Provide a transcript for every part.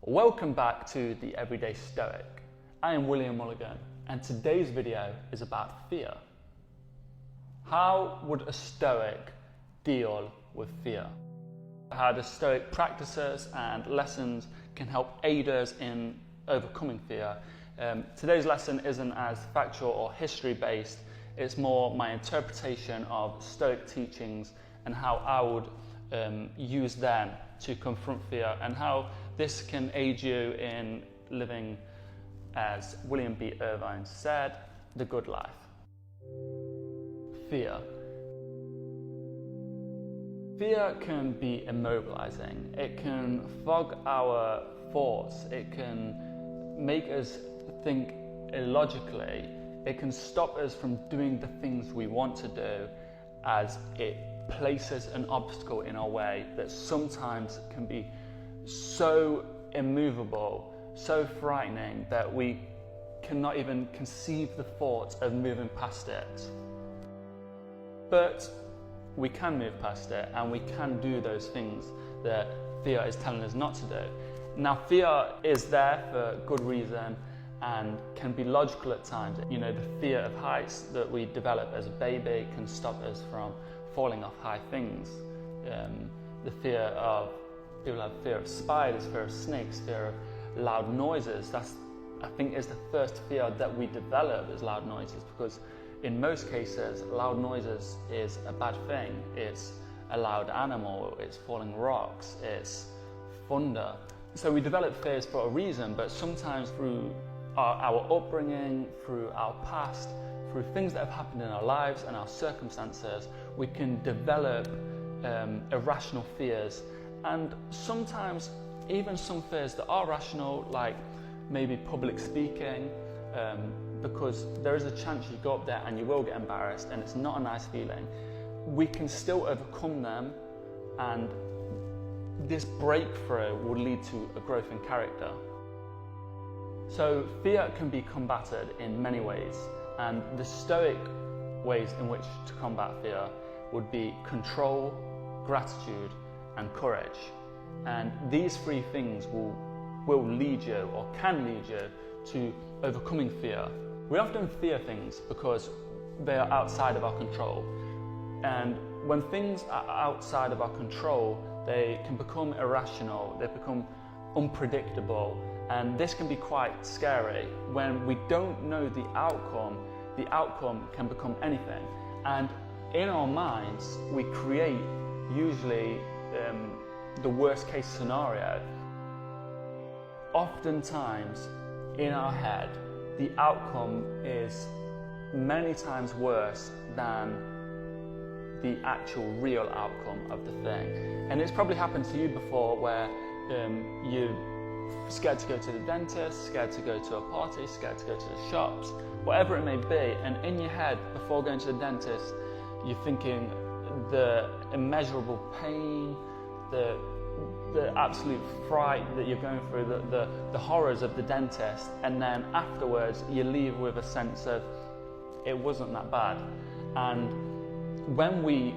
Welcome back to The Everyday Stoic. I am William Mulligan, and today's video is about fear. How would a Stoic deal with fear? How the Stoic practices and lessons can help aid us in overcoming fear. Today's lesson isn't as factual or history based, it's more my interpretation of Stoic teachings and how I would use them to confront fear, and how this can aid you in living, as William B. Irvine said, the good life. Fear. Fear can be immobilizing. It can fog our thoughts. It can make us think illogically. It can stop us from doing the things we want to do, as it places an obstacle in our way that sometimes can be so immovable, so frightening that we cannot even conceive the thought of moving past it. But we can move past it, and we can do those things that fear is telling us not to do. Now, fear is there for good reason and can be logical at times. You know, the fear of heights that we develop as a baby can stop us from falling off high things. The fear of, people have fear of spiders, fear of snakes, fear of loud noises. That's, I think, is the first fear that we develop, is loud noises, because in most cases loud noises is a bad thing. It's a loud animal, it's falling rocks, it's thunder. So we develop fears for a reason, but sometimes through our upbringing, through our past, through things that have happened in our lives and our circumstances, we can develop irrational fears, and sometimes even some fears that are rational, like maybe public speaking, because there is a chance you go up there and you will get embarrassed and it's not a nice feeling. We can still overcome them, and this breakthrough will lead to a growth in character. So fear can be combated in many ways, and the Stoic ways in which to combat fear would be control, gratitude, and courage. And these three things will lead you, or can lead you, to overcoming fear. We often fear things because they are outside of our control. And when things are outside of our control, they can become irrational, they become unpredictable, and this can be quite scary. When we don't know the outcome can become anything. And in our minds, we create usually the worst case scenario. Oftentimes in our head, the outcome is many times worse than the actual real outcome of the thing. And it's probably happened to you before, where you're scared to go to the dentist, scared to go to a party, scared to go to the shops, whatever it may be, and in your head before going to the dentist, you're thinking the immeasurable pain, the absolute fright that you're going through, the horrors of the dentist, and then afterwards you leave with a sense of it wasn't that bad. And when we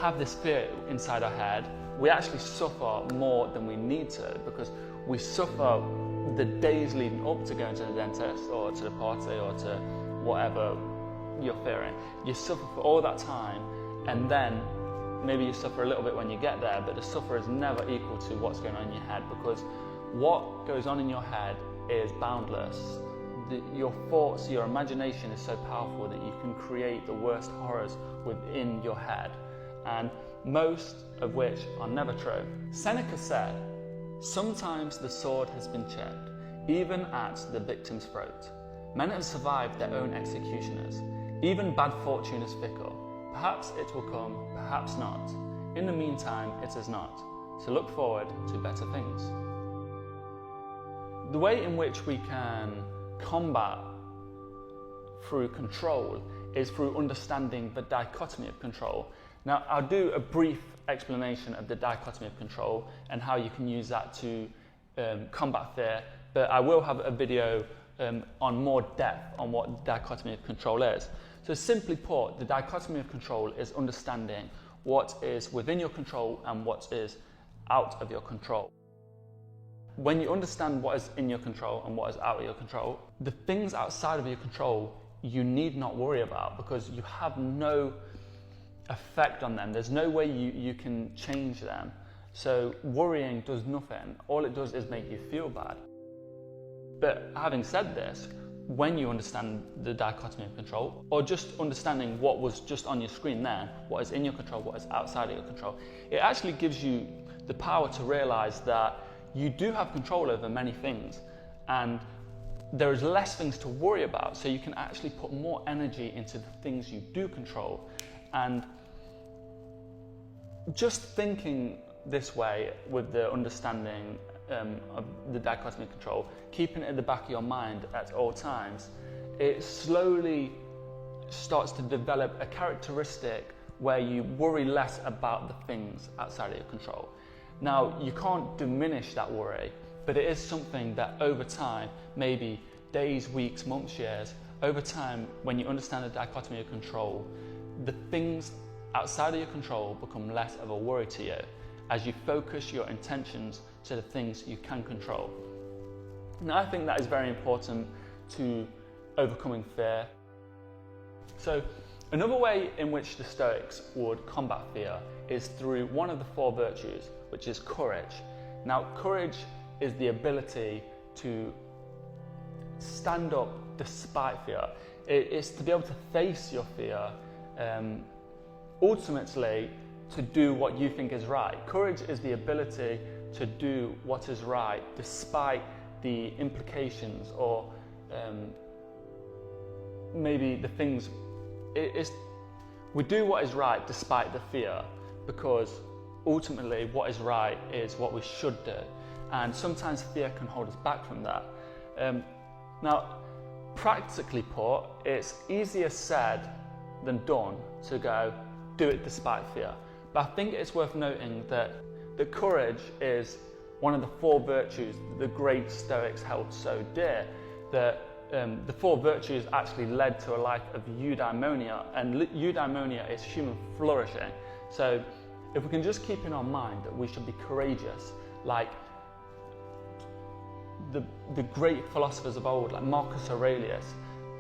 have this fear inside our head, we actually suffer more than we need to, because we suffer the days leading up to going to the dentist or to the party or to whatever you're fearing. You suffer for all that time, and then maybe you suffer a little bit when you get there, but the suffer is never equal to what's going on in your head, because what goes on in your head is boundless. Your thoughts, your imagination is so powerful that you can create the worst horrors within your head, and most of which are never true. Seneca said, "Sometimes the sword has been checked, even at the victim's throat. Men have survived their own executioners. Even bad fortune is fickle. Perhaps it will come, perhaps not. In the meantime, it is not. So look forward to better things." The way in which we can combat through control is through understanding the dichotomy of control. Now, I'll do a brief explanation of the dichotomy of control and how you can use that to combat fear, but I will have a video on more depth on what the dichotomy of control is. So simply put, the dichotomy of control is understanding what is within your control and what is out of your control. when you understand what is in your control and what is out of your control, the things outside of your control you need not worry about, because you have no effect on them. There's no way you can change them. So worrying does nothing. All it does is make you feel bad. But having said this, when you understand the dichotomy of control, or just understanding what was just on your screen there, what is in your control, what is outside of your control, it actually gives you the power to realize that you do have control over many things, and there is less things to worry about, so you can actually put more energy into the things you do control. And just thinking this way, with the understanding of the dichotomy of control, keeping it at the back of your mind at all times, it slowly starts to develop a characteristic where you worry less about the things outside of your control. Now, you can't diminish that worry, but it is something that over time, maybe days, weeks, months, years, over time, when you understand the dichotomy of control, the things outside of your control become less of a worry to you as you focus your intentions to the things you can control. Now, I think that is very important to overcoming fear. So, another way in which the Stoics would combat fear is through one of the 4 virtues, which is courage. Now, courage is the ability to stand up despite fear. It's to be able to face your fear, ultimately to do what you think is right. Courage is the ability to do what is right despite the implications, or maybe the things. We do what is right despite the fear, because ultimately what is right is what we should do, and sometimes fear can hold us back from that. Now, practically put, it's easier said than done to go do it despite fear. But I think it's worth noting that courage is one of the 4 virtues that the great Stoics held so dear, that the 4 virtues actually led to a life of eudaimonia, and eudaimonia is human flourishing. So if we can just keep in our mind that we should be courageous, like the great philosophers of old, like Marcus Aurelius,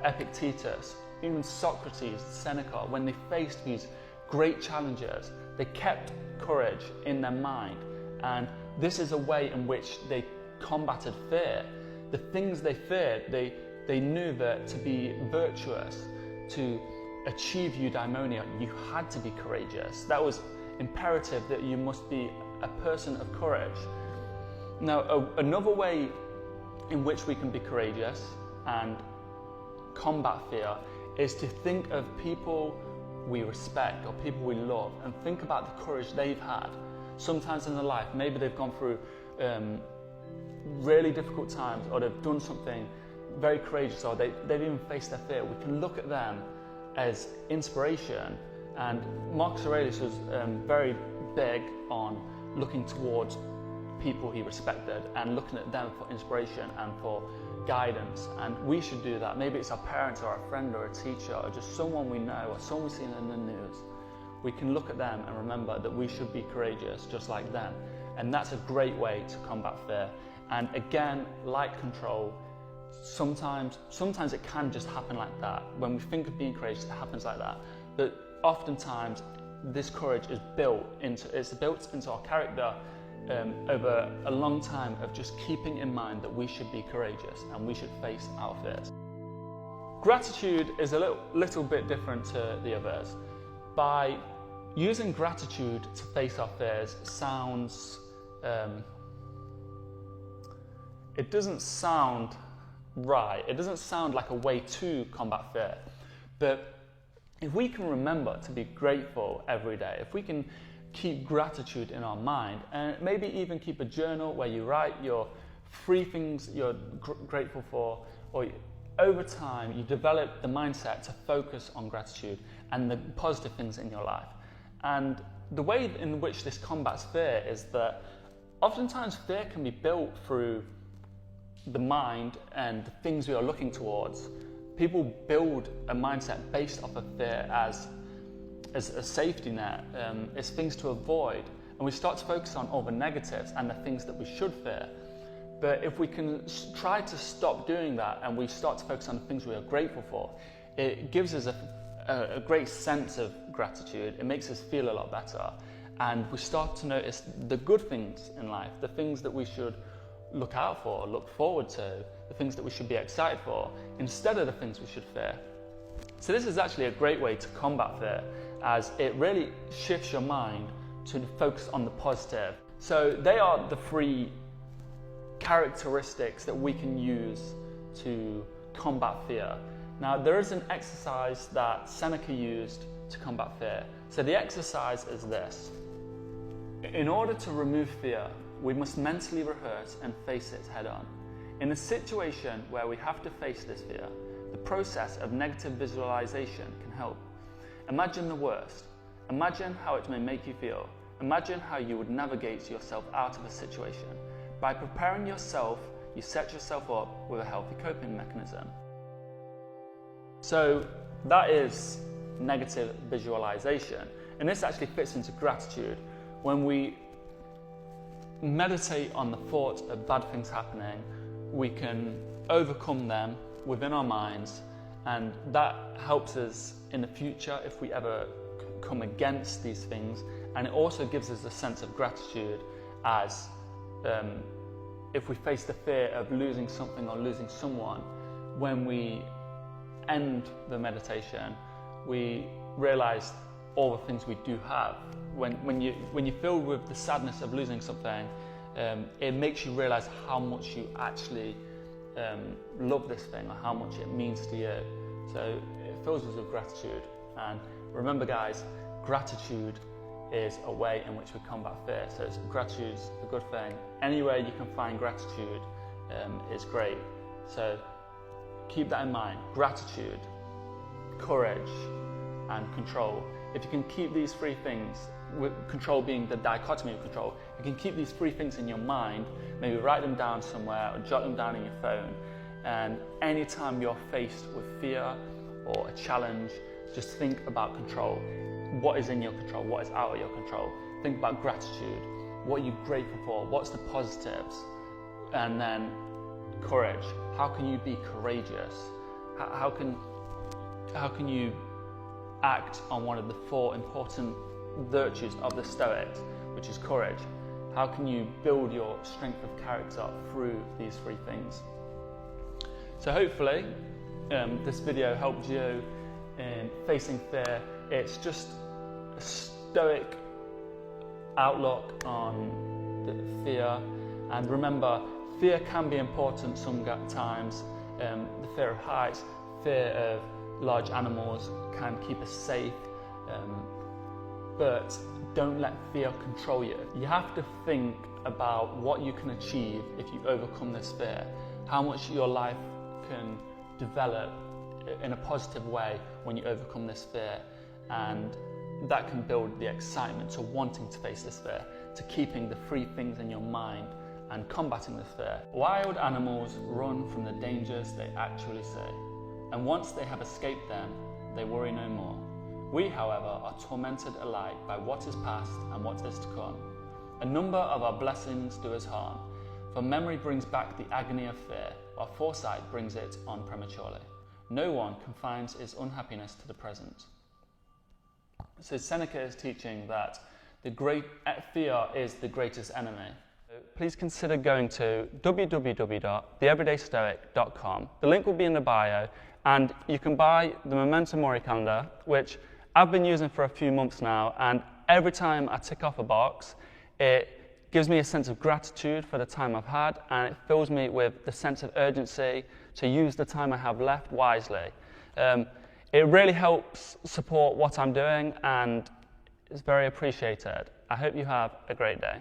Epictetus, even Socrates, Seneca, when they faced these great challenges, they kept courage in their mind, and this is a way in which they combated fear. The things they feared, they knew that to be virtuous, to achieve eudaimonia, you had to be courageous. That was imperative, that you must be a person of courage. Now, another way in which we can be courageous and combat fear is to think of people we respect or people we love, and think about the courage they've had sometimes in their life. Maybe they've gone through really difficult times, or they've done something very courageous, or they've even faced their fear. We can look at them as inspiration, and Marcus Aurelius was very big on looking towards people he respected and looking at them for inspiration and for guidance, and we should do that. Maybe it's our parents or a friend or a teacher or just someone we know or someone we've seen in the news. We can look at them and remember that we should be courageous just like them, and that's a great way to combat fear. And again, like control, sometimes it can just happen like that. When we think of being courageous, it happens like that. But oftentimes this courage is built into our character over a long time of just keeping in mind that we should be courageous and we should face our fears. Gratitude is a little bit different to the others. By using gratitude to face our fears sounds, it doesn't sound right. It doesn't sound like a way to combat fear. But if we can remember to be grateful every day, if we can keep gratitude in our mind, and maybe even keep a journal where you write your 3 things you're grateful for, or over time you develop the mindset to focus on gratitude and the positive things in your life. And the way in which this combats fear is that oftentimes fear can be built through the mind and the things we are looking towards. People build a mindset based off of fear as a safety net, as things to avoid, and we start to focus on all the negatives and the things that we should fear. But if we can try to stop doing that and we start to focus on the things we are grateful for, it gives us a great sense of gratitude. It makes us feel a lot better. And we start to notice the good things in life, the things that we should look out for, look forward to, the things that we should be excited for, instead of the things we should fear. So this is actually a great way to combat fear, as it really shifts your mind to focus on the positive. So they are the 3 characteristics that we can use to combat fear. Now, there is an exercise that Seneca used to combat fear. So the exercise is this. In order to remove fear, we must mentally rehearse and face it head on. In a situation where we have to face this fear, the process of negative visualization can help. Imagine the worst. Imagine how it may make you feel. Imagine how you would navigate yourself out of a situation. By preparing yourself, you set yourself up with a healthy coping mechanism. So that is negative visualization. And this actually fits into gratitude. When we meditate on the thought of bad things happening, we can overcome them within our minds, and that helps us in the future if we ever come against these things. And it also gives us a sense of gratitude, as if we face the fear of losing something or losing someone, when we end the meditation, we realize all the things we do have. When you're filled with the sadness of losing something, it makes you realize how much you actually love this thing, or how much it means to you. So it fills us with gratitude. And remember, guys, gratitude is a way in which we combat fear. So gratitude is a good thing. Anywhere you can find gratitude is great. So keep that in mind. Gratitude, courage, and control. If you can keep these 3 things, with control being the dichotomy of control, you can keep these 3 things in your mind, maybe write them down somewhere or jot them down in your phone, and anytime you're faced with fear or a challenge, just think about control. What is in your control? What is out of your control? Think about gratitude. What are you grateful for? What's the positives? And then courage. How can you be courageous? How can you act on one of the 4 important virtues of the Stoics, which is courage? How can you build your strength of character through these 3 things? So hopefully this video helped you in facing fear. It's just a Stoic outlook on the fear. And remember, fear can be important sometimes. The fear of heights, fear of large animals can keep us safe. But don't let fear control you. You have to think about what you can achieve if you overcome this fear, how much your life can develop in a positive way when you overcome this fear, and that can build the excitement to wanting to face this fear, to keeping the 3 things in your mind and combating this fear. Wild animals run from the dangers they actually see, and once they have escaped them, they worry no more. We, however, are tormented alike by what is past and what is to come. A number of our blessings do us harm, for memory brings back the agony of fear, while foresight brings it on prematurely. No one confines his unhappiness to the present. So Seneca is teaching that fear is the greatest enemy. Please consider going to www.theeverydaystoic.com. The link will be in the bio, and you can buy the Mp.Monarh calendar, which I've been using for a few months now, and every time I tick off a box, it gives me a sense of gratitude for the time I've had, and it fills me with the sense of urgency to use the time I have left wisely. It really helps support what I'm doing, and it's very appreciated. I hope you have a great day.